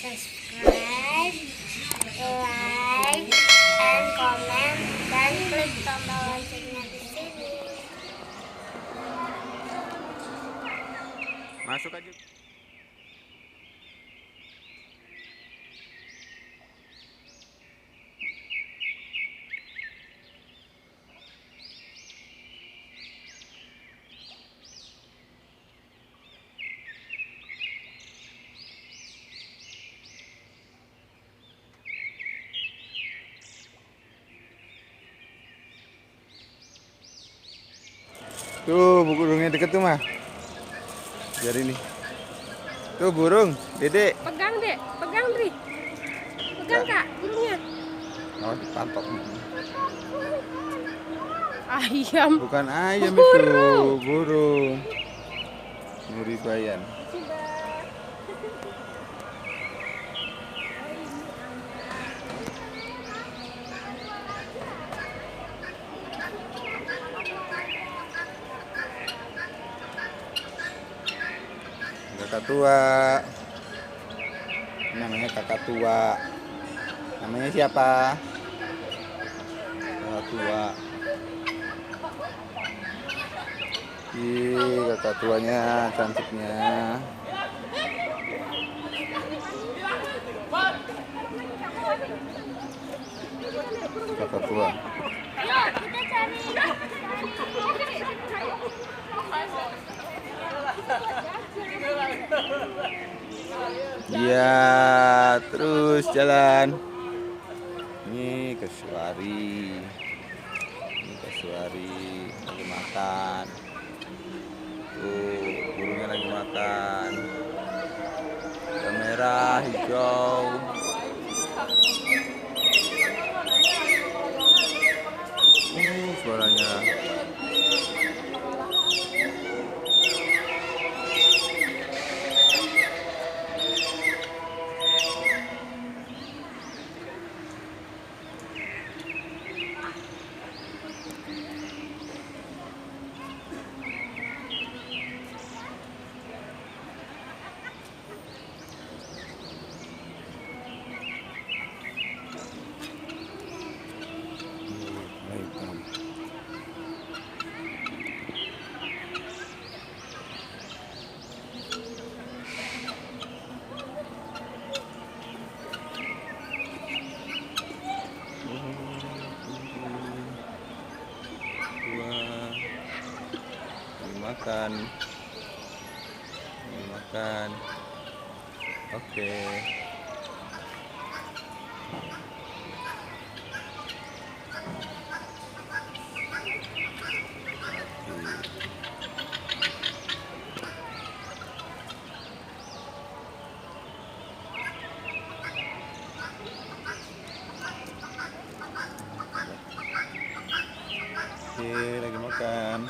subscribe, like, and comment, dan klik tombol loncengnya di sini. Masuk aja. Tuh burungnya deket tuh mah. Biar ini. Tuh burung, Dede. Pegang dek, pegang Dri. Pegang kak, burungnya. Oh dipatok. Ayam. Bukan ayam itu, burung. Nuri bayan. Kakak tua. Namanya kakak tua. Namanya siapa? Kakak tua. Ih, kakak tuanya cantiknya. Kakak tua. Ayo kita cari. Iya, terus jalan. Ini kasuari. Ini kasuari lagi makan. Tuh, burungnya lagi makan. Yang merah, hijau. Suaranya. Makan. Makan. Oke. Oke, lagi makan.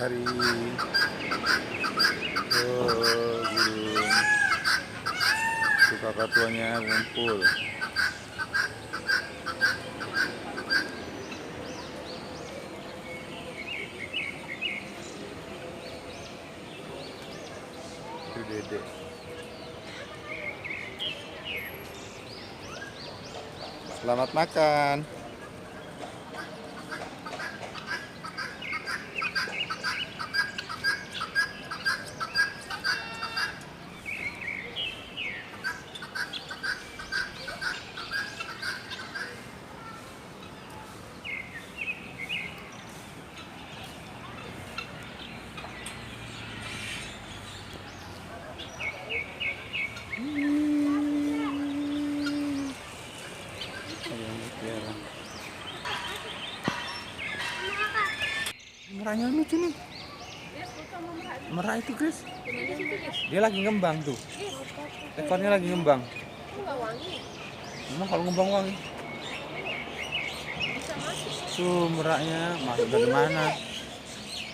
Hari burung tuh kakak tuanya ngumpul. Itu Dede. Selamat makan. merahnya lucu nih. Merah itu, Chris. Dia lagi ngembang tuh. Ekornya lagi ngembang. Enggak wangi. Emang kalau ngembang wangi? Bisa masuk. Tuh meraknya masuk dari mana?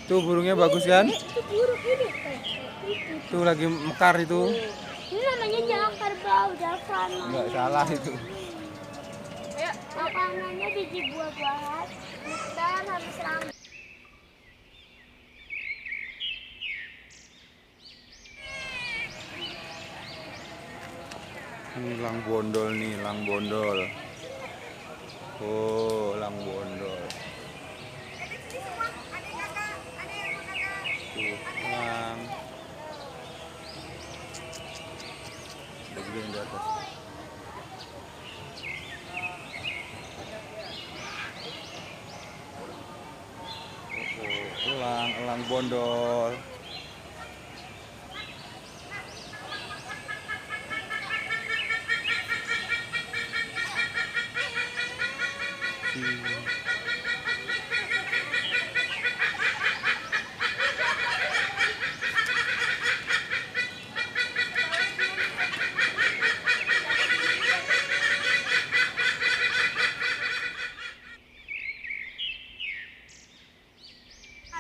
Tuh burungnya bagus kan? Itu burung ini. Tuh lagi mekar itu. Ini namanya jakar bau, jakar. Enggak salah itu. Ayo, Makanannya biji buah-buahan dan habis rambut. Ini elang bondol nih, elang bondol. Oh, elang bondol. Tuh, elang. Ada juga yang di atas. Oh, elang bondol.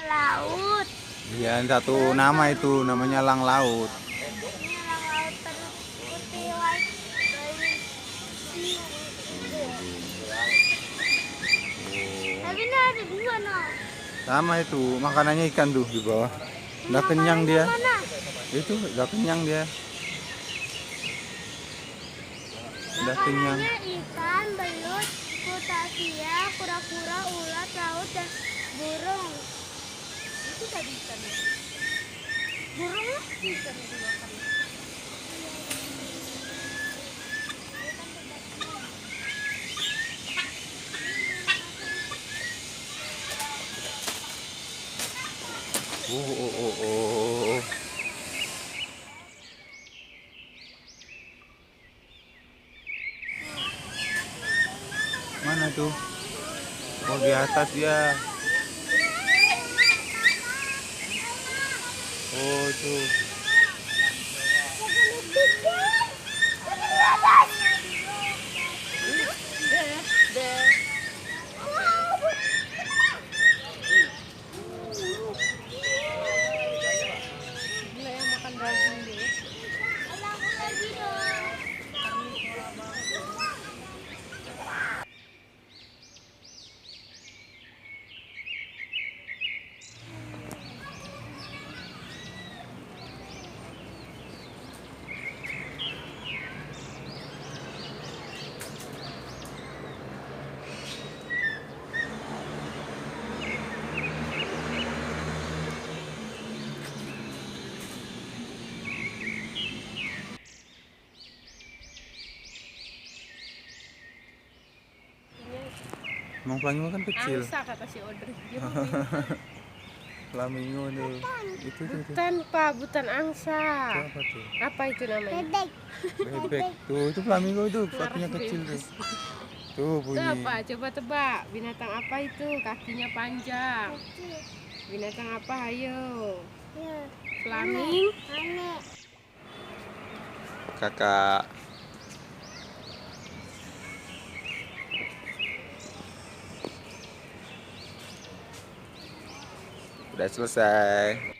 Laut. Iya, satu nama itu, namanya elang laut. Ini elang laut putih white. Tapi ini ada dua noh. Sama itu, makanannya ikan tuh di bawah. Udah kenyang dia. Mana? Itu udah kenyang dia. Udah kenyang. Makanannya ikan, belut, krustacea, kura-kura, ulat laut dan burung. itu tadi ikan. Burung lah. Ikan yang dimakan. Oh. Mana tuh? Oh, di atas ya. Oh, tuh. Deh. Gila yang makan daging deh. Emang flamingo kan kecil. Angsa kata si Audrey. Flamingo tuh. Itu tuh. Bukan Pak, bukan angsa. Itu apa tuh? Apa itu namanya? Bebek. Bebek. Tuh, itu flamingo itu, kakinya kecil tuh. Tuh Itu bunyi. apa? Coba tebak. Binatang apa itu? Kakinya panjang. Binatang apa? Ayo. Ya. Flaming. Aneh. Kakak. Udah selesai.